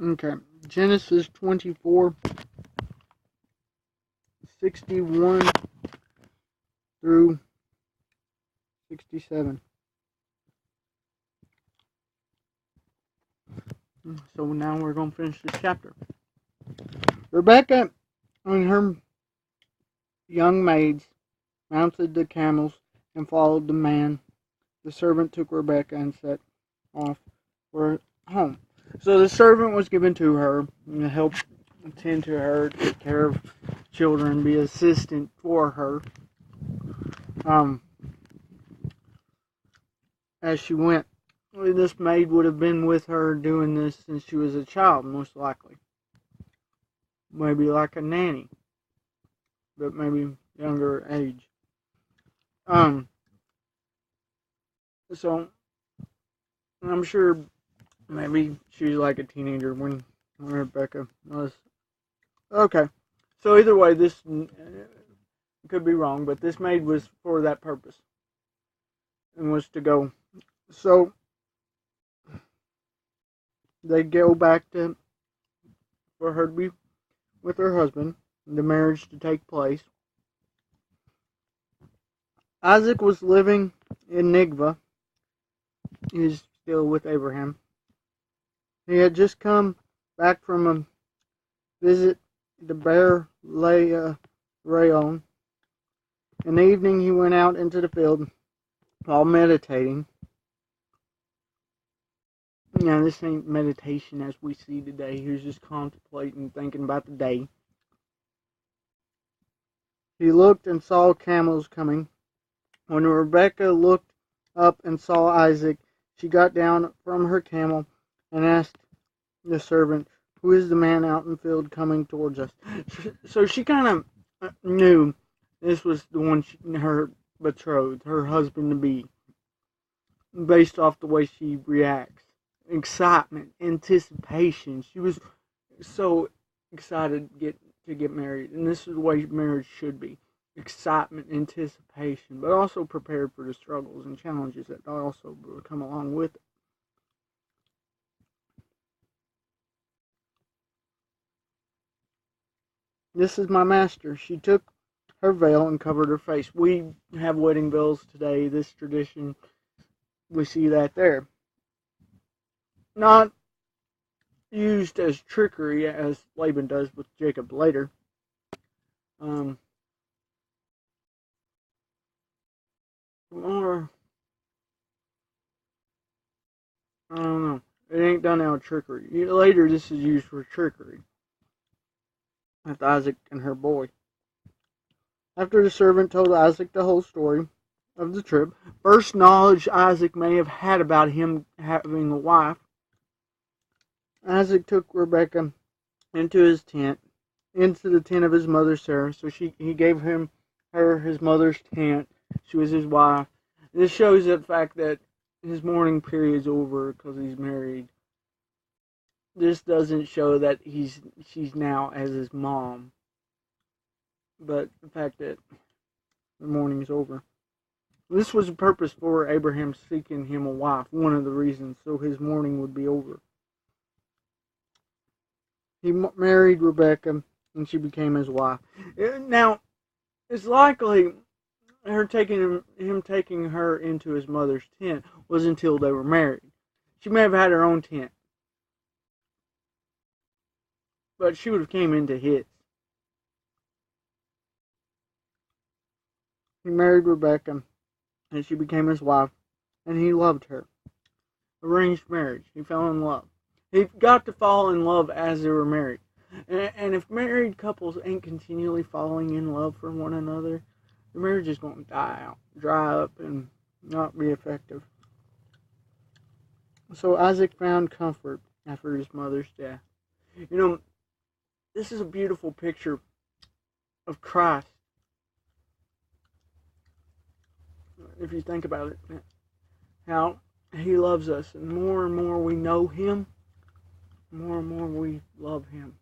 Okay, Genesis 24:61 through 67. So now we're going to finish this chapter. Rebekah and her young maids mounted the camels and followed the man. The servant took Rebekah and set off for home. So the servant was given to her to help tend to her, take care of children, be assistant for her as she went. This maid would have been with her doing this since she was a child, most likely. Maybe like a nanny, but maybe younger age. So I'm sure maybe she was like a teenager when Rebekah was. Okay, so either way, this could be wrong, but this maid was for that purpose and was to go. So they go back for her to be with her husband, the marriage to take place. Isaac was living in Negevah. He's still with Abraham. He had just come back from a visit to Beer Rayon. In the evening, he went out into the field while meditating. Now, this ain't meditation as we see today. He was just contemplating, thinking about the day. He looked and saw camels coming. When Rebekah looked up and saw Isaac, she got down from her camel and asked the servant, "Who is the man out in the field coming towards us?" So she kind of knew this was the one, her betrothed, her husband-to-be, based off the way she reacts. Excitement, anticipation. She was so excited to get married, and this is the way marriage should be. Excitement, anticipation, but also prepared for the struggles and challenges that also come along with it. "This is my master." She took her veil and covered her face. We have wedding veils today. This tradition, we see that there. Not used as trickery as Laban does with Jacob later. Or I don't know. It ain't done out of trickery. Later, this is used for trickery with Isaac and her boy. After the servant told Isaac the whole story of the trip, first knowledge Isaac may have had about him having a wife, Isaac took Rebekah into the tent of his mother Sarah. So he gave her his mother's tent. She was his wife. This shows the fact that his mourning period's over because he's married. This doesn't show that she's now as his mom, but the fact that the mourning's over. This was a purpose for Abraham seeking him a wife. One of the reasons, so his mourning would be over. He married Rebekah, and she became his wife. Now, it's likely him taking her into his mother's tent was until they were married. She may have had her own tent, but she would have came into his. He married Rebekah, and she became his wife, and he loved her. Arranged marriage. He fell in love. He got to fall in love as they were married. And if married couples ain't continually falling in love for one another, the marriage is going to die out, dry up, and not be effective. So Isaac found comfort after his mother's death. You know, this is a beautiful picture of Christ. If you think about it, how he loves us, and more we know him, more and more we love him.